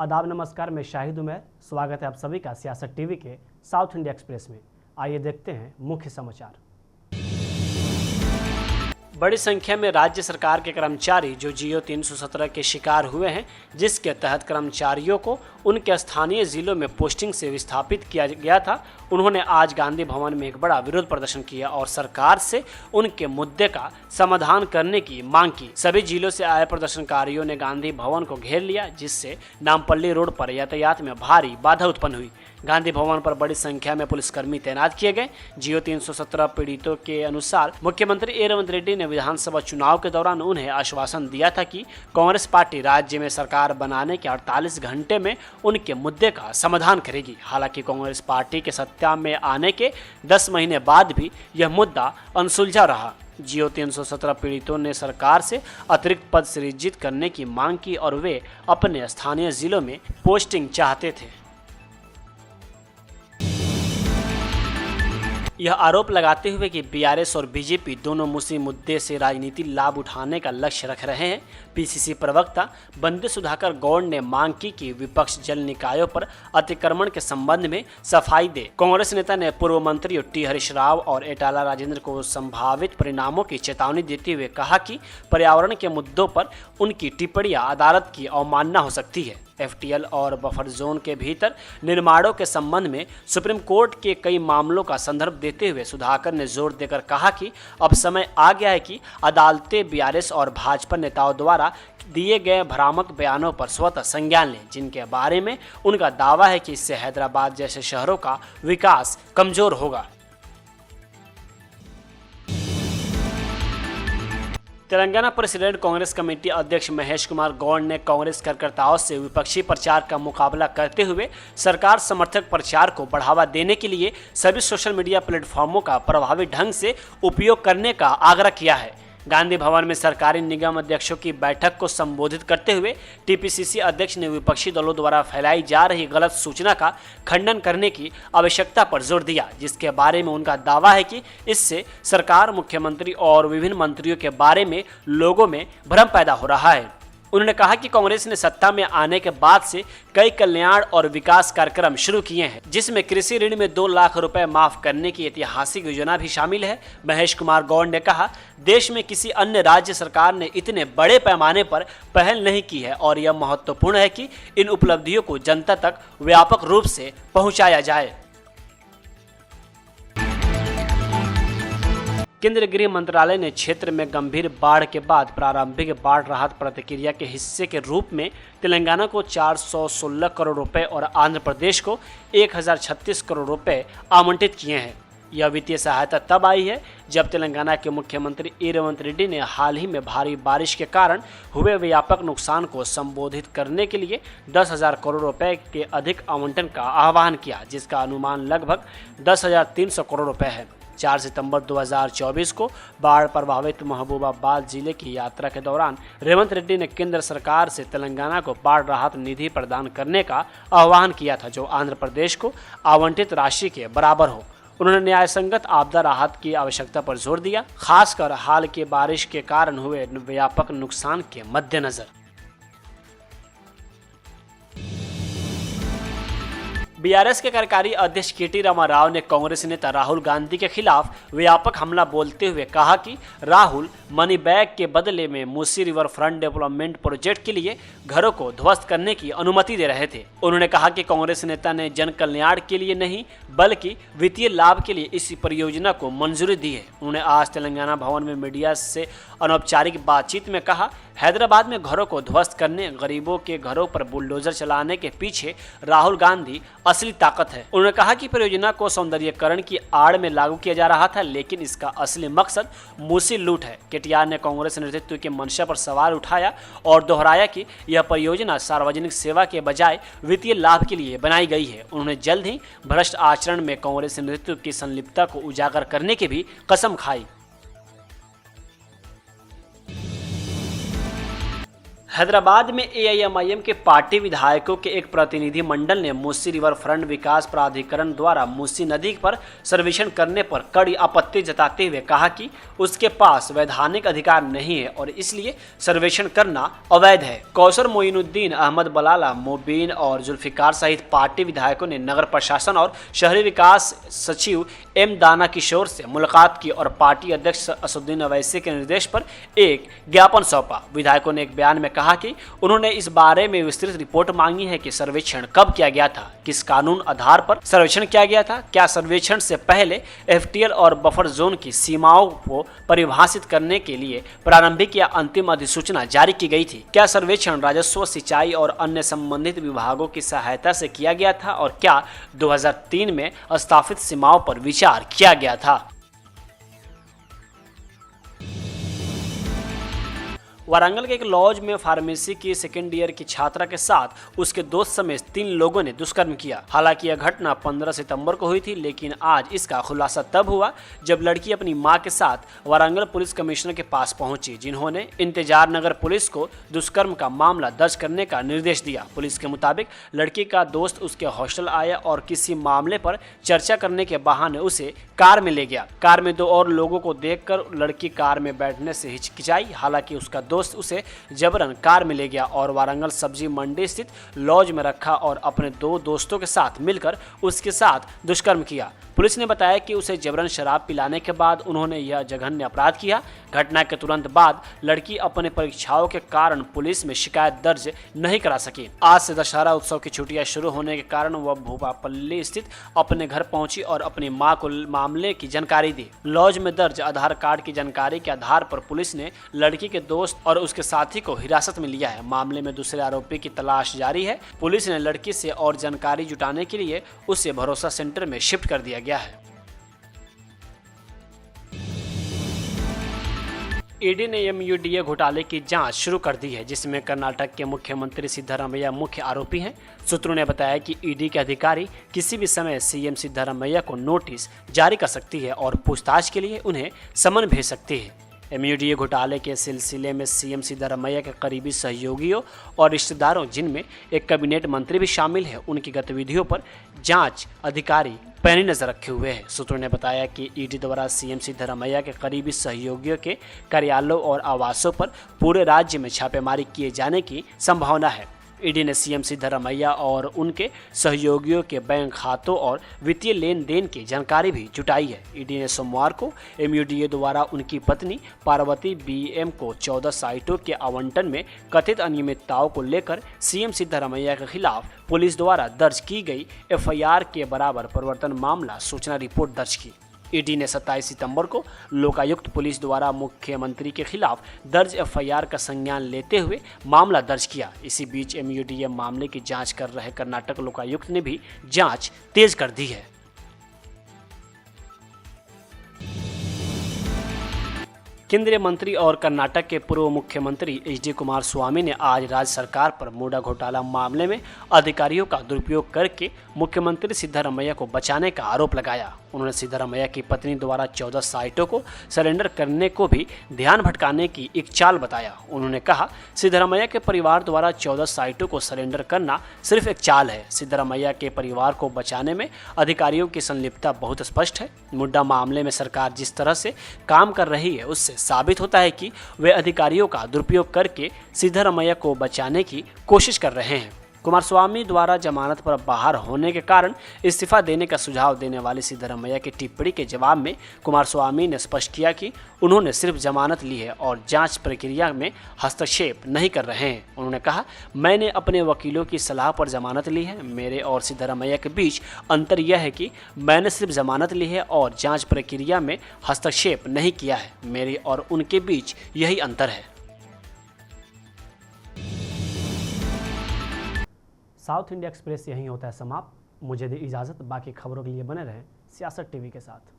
आदाब नमस्कार, मैं शाहिद उमैर। स्वागत है आप सभी का सियासत टीवी के साउथ इंडिया एक्सप्रेस में। आइए देखते हैं मुख्य समाचार। बड़ी संख्या में राज्य सरकार के कर्मचारी जो जियो 317 के शिकार हुए हैं, जिसके तहत कर्मचारियों को उनके स्थानीय जिलों में पोस्टिंग से विस्थापित किया गया था, उन्होंने आज गांधी भवन में एक बड़ा विरोध प्रदर्शन किया और सरकार से उनके मुद्दे का समाधान करने की मांग की। सभी जिलों से आए प्रदर्शनकारियों ने गांधी भवन को घेर लिया, जिससे नामपल्ली रोड पर यातायात में भारी बाधा उत्पन्न हुई। गांधी भवन पर बड़ी संख्या में पुलिसकर्मी तैनात किए गए। जियो 317 पीड़ितों के अनुसार मुख्यमंत्री ए रेवंत रेड्डी ने विधानसभा चुनाव के दौरान उन्हें आश्वासन दिया था कि कांग्रेस पार्टी राज्य में सरकार बनाने के 48 घंटे में उनके मुद्दे का समाधान करेगी। हालांकि कांग्रेस पार्टी के सत्ता में आने के 10 महीने बाद भी यह मुद्दा अनसुलझा रहा। जियो 317 पीड़ितों ने सरकार से अतिरिक्त पद सृजित करने की मांग की और वे अपने स्थानीय जिलों में पोस्टिंग चाहते थे। यह आरोप लगाते हुए कि बीआरएस और बीजेपी दोनों मुस्लिम मुद्दे से राजनीति लाभ उठाने का लक्ष्य रख रहे हैं, पीसीसी प्रवक्ता बंदे सुधाकर गौड़ ने मांग की कि विपक्ष जल निकायों पर अतिक्रमण के संबंध में सफाई दे। कांग्रेस नेता ने पूर्व मंत्री टी हरीश राव और एटाला राजेंद्र को संभावित परिणामों की चेतावनी देते हुए कहा कि पर्यावरण के मुद्दों पर उनकी टिप्पणियां अदालत की अवमानना हो सकती है। एफटीएल और बफर जोन के भीतर निर्माणों के संबंध में सुप्रीम कोर्ट के कई मामलों का संदर्भ देते हुए सुधाकर ने जोर देकर कहा कि अब समय आ गया है कि अदालतें बीआरएस और भाजपा नेताओं द्वारा दिए गए भ्रामक बयानों पर स्वतः संज्ञान लें, जिनके बारे में उनका दावा है कि इससे हैदराबाद जैसे शहरों का विकास कमजोर होगा। तेलंगाना प्रेसिडेंट कांग्रेस कमेटी अध्यक्ष महेश कुमार गौड़ ने कांग्रेस कार्यकर्ताओं से विपक्षी प्रचार का मुकाबला करते हुए सरकार समर्थक प्रचार को बढ़ावा देने के लिए सभी सोशल मीडिया प्लेटफॉर्मों का प्रभावी ढंग से उपयोग करने का आग्रह किया है। गांधी भवन में सरकारी निगम अध्यक्षों की बैठक को संबोधित करते हुए टीपीसीसी अध्यक्ष ने विपक्षी दलों द्वारा फैलाई जा रही गलत सूचना का खंडन करने की आवश्यकता पर जोर दिया, जिसके बारे में उनका दावा है कि इससे सरकार, मुख्यमंत्री और विभिन्न मंत्रियों के बारे में लोगों में भ्रम पैदा हो रहा है। उन्होंने कहा कि कांग्रेस ने सत्ता में आने के बाद से कई कल्याण और विकास कार्यक्रम शुरू किए हैं, जिसमें कृषि ऋण में 2 लाख रुपए माफ करने की ऐतिहासिक योजना भी शामिल है। महेश कुमार गौड़ ने कहा, देश में किसी अन्य राज्य सरकार ने इतने बड़े पैमाने पर पहल नहीं की है और यह महत्वपूर्ण है कि इन उपलब्धियों को जनता तक व्यापक रूप से पहुंचाया जाए। केंद्रीय गृह मंत्रालय ने क्षेत्र में गंभीर बाढ़ के बाद प्रारंभिक बाढ़ राहत प्रतिक्रिया के हिस्से के रूप में तेलंगाना को 416 करोड़ रुपए और आंध्र प्रदेश को 1036 करोड़ रुपए आवंटित किए हैं। यह वित्तीय सहायता तब आई है जब तेलंगाना के मुख्यमंत्री ए रेवंत रेड्डी ने हाल ही में भारी बारिश के कारण हुए व्यापक नुकसान को संबोधित करने के लिए 10,000 करोड़ रुपए के अधिक आवंटन का आह्वान किया, जिसका अनुमान लगभग 10,300 करोड़ रुपए है। 4 सितंबर 2024 को बाढ़ प्रभावित महबूबाबाद जिले की यात्रा के दौरान रेवंत रेड्डी ने केंद्र सरकार से तेलंगाना को बाढ़ राहत निधि प्रदान करने का आह्वान किया था, जो आंध्र प्रदेश को आवंटित राशि के बराबर हो। उन्होंने न्यायसंगत आपदा राहत की आवश्यकता पर जोर दिया, खासकर हाल के बारिश के कारण हुए व्यापक नुकसान के मद्देनजर। बीआरएस के कार्यकारी अध्यक्ष केटी रामाराव ने कांग्रेस नेता राहुल गांधी के खिलाफ व्यापक हमला बोलते हुए कहा कि राहुल मनी बैग के बदले में Musi river front development project के लिए घरों को ध्वस्त करने की अनुमति दे रहे थे। उन्होंने कहा कि कांग्रेस नेता ने जन कल्याण के लिए नहीं बल्कि वित्तीय लाभ के लिए इस परियोजना को मंजूरी दी है। उन्होंने आज तेलंगाना भवन में मीडिया से अनौपचारिक बातचीत में कहा, हैदराबाद में घरों को ध्वस्त करने, गरीबों के घरों पर बुलडोजर चलाने के पीछे राहुल गांधी असली ताकत है। उन्होंने कहा कि परियोजना को सौंदर्यीकरण की आड़ में लागू किया जा रहा था, लेकिन इसका असली मकसद मूसी लूट है। केटीआर ने कांग्रेस नेतृत्व की मंशा पर सवाल उठाया और दोहराया कि यह परियोजना सार्वजनिक सेवा के बजाय वित्तीय लाभ के लिए बनाई गई है। उन्होंने जल्द ही भ्रष्ट आचरण में कांग्रेस नेतृत्व की संलिप्तता को उजागर करने की भी कसम खाई। हैदराबाद में एआईएमआईएम के पार्टी विधायकों के एक प्रतिनिधि मंडल ने मूसी रिवर फ्रंट विकास प्राधिकरण द्वारा मूसी नदी पर सर्वेक्षण करने पर कड़ी आपत्ति जताते हुए कहा कि उसके पास वैधानिक अधिकार नहीं है और इसलिए सर्वेक्षण करना अवैध है। कौसर मोइनुद्दीन, अहमद बलाला, मुबीन और जुल्फिकार सहित पार्टी विधायकों ने नगर प्रशासन और शहरी विकास सचिव एम दाना किशोर से मुलाकात की और पार्टी अध्यक्ष असदुद्दीन अवैसी के निर्देश पर एक ज्ञापन सौंपा। विधायकों ने एक बयान में कहा कि उन्होंने इस बारे में विस्तृत रिपोर्ट मांगी है कि सर्वेक्षण कब किया गया था, किस कानून आधार पर सर्वेक्षण किया गया था, क्या सर्वेक्षण से पहले एफटीएल और बफर जोन की सीमाओं को परिभाषित करने के लिए प्रारंभिक या अंतिम अधिसूचना जारी की गई थी, क्या सर्वेक्षण राजस्व, सिंचाई और अन्य संबंधित विभागों की सहायता से किया गया था और क्या 2003 में स्थापित सीमाओं पर विचार किया गया था। वारंगल के एक लॉज में फार्मेसी की सेकेंड ईयर की छात्रा के साथ उसके दोस्त समेत 3 लोगों ने दुष्कर्म किया। हालांकि यह घटना 15 सितंबर को हुई थी, लेकिन आज इसका खुलासा तब हुआ जब लड़की अपनी मां के साथ वारंगल पुलिस कमिश्नर के पास पहुंची, जिन्होंने इंतजार नगर पुलिस को दुष्कर्म का मामला दर्ज करने का निर्देश दिया। पुलिस के मुताबिक लड़की का दोस्त उसके हॉस्टल आया और किसी मामले पर चर्चा करने के बहाने उसे कार में ले गया। कार में 2 और लोगों को देखकर लड़की कार में बैठने से हिचकिचाई। हालांकि उसका दोस्त उसे जबरन कार में ले गया और वारंगल सब्जी मंडी स्थित लॉज में रखा और अपने 2 दोस्तों के साथ मिलकर उसके साथ दुष्कर्म किया। पुलिस ने बताया कि उसे जबरन शराब पिलाने के बाद उन्होंने यह जघन्य अपराध किया। घटना के तुरंत बाद लड़की अपने परीक्षाओं के कारण पुलिस में शिकायत दर्ज नहीं करा सकी। आज से दशहरा उत्सव की छुट्टियां शुरू होने के कारण वह भूपापल्ली स्थित अपने घर पहुंची और अपनी मां को मामले की जानकारी दी। लॉज में दर्ज आधार कार्ड की जानकारी के आधार पर पुलिस ने लड़की के दोस्त और उसके साथी को हिरासत में लिया है। मामले में दूसरे आरोपी की तलाश जारी है। पुलिस ने लड़की से और जानकारी जुटाने के लिए उसे भरोसा सेंटर में शिफ्ट कर दिया गया है। ईडी ने एमयूडीए घोटाले की जांच शुरू कर दी है, जिसमें कर्नाटक के मुख्यमंत्री सिद्धरामैया मुख्य आरोपी हैं। सूत्रों ने बताया कि ईडी के अधिकारी किसी भी समय सीएम सिद्धरामैया को नोटिस जारी कर सकती है और पूछताछ के लिए उन्हें समन भेज सकती है। एमयूडीए घोटाले के सिलसिले में सीएम सिद्धरामैया के करीबी सहयोगियों और रिश्तेदारों, जिनमें एक कैबिनेट मंत्री भी शामिल है, उनकी गतिविधियों पर जांच अधिकारी पैनी नजर रखे हुए हैं। सूत्रों ने बताया कि ईडी द्वारा सीएम सिद्धरामैया के करीबी सहयोगियों के कार्यालयों और आवासों पर पूरे राज्य में छापेमारी किए जाने की संभावना है। ईडी ने सीएम सिद्धरामैया और उनके सहयोगियों के बैंक खातों और वित्तीय लेन देन की जानकारी भी जुटाई है। ईडी ने सोमवार को एमयूडीए द्वारा उनकी पत्नी पार्वती बीएम को 14 साइटों के आवंटन में कथित अनियमितताओं को लेकर सीएम सिद्धरामैया के खिलाफ पुलिस द्वारा दर्ज की गई एफआईआर के बराबर परिवर्तन मामला सूचना रिपोर्ट दर्ज की। ईडी ने 27 सितंबर को लोकायुक्त पुलिस द्वारा मुख्यमंत्री के खिलाफ दर्ज एफआईआर का संज्ञान लेते हुए मामला दर्ज किया। इसी बीच एमयूडीए मामले की जांच कर रहे कर्नाटक लोकायुक्त ने भी जांच तेज कर दी है। केंद्रीय मंत्री और कर्नाटक के पूर्व मुख्यमंत्री एच.डी. कुमारस्वामी ने आज राज्य सरकार पर मुडा घोटाला मामले में अधिकारियों का दुरुपयोग करके मुख्यमंत्री सिद्धरामैया को बचाने का आरोप लगाया। उन्होंने सिद्धरामैया की पत्नी द्वारा 14 साइटों को सरेंडर करने को भी ध्यान भटकाने की एक चाल बताया। उन्होंने कहा, सिद्धरामैया के परिवार द्वारा 14 साइटों को सरेंडर करना सिर्फ एक चाल है। सिद्धरामैया के परिवार को बचाने में अधिकारियों की संलिप्तता बहुत स्पष्ट है। मुड्डा मामले में सरकार जिस तरह से काम कर रही है, उससे साबित होता है कि वे अधिकारियों का दुरुपयोग करके सिद्धरामैया को बचाने की कोशिश कर रहे हैं। कुमारस्वामी द्वारा जमानत पर बाहर होने के कारण इस्तीफा देने का सुझाव देने वाली सिद्धरामैया की टिप्पणी के जवाब में कुमारस्वामी ने स्पष्ट किया कि उन्होंने सिर्फ जमानत ली है और जांच प्रक्रिया में हस्तक्षेप नहीं कर रहे हैं। उन्होंने कहा, मैंने अपने वकीलों की सलाह पर जमानत ली है। मेरे और सिद्धरामैया के बीच अंतर यह है कि मैंने सिर्फ जमानत ली है और जांच प्रक्रिया में हस्तक्षेप नहीं किया है। मेरे और उनके बीच यही अंतर है। साउथ इंडिया एक्सप्रेस यहीं होता है समाप्त। मुझे दी इजाज़त। बाकी खबरों के लिए बने रहें सियासत टीवी के साथ।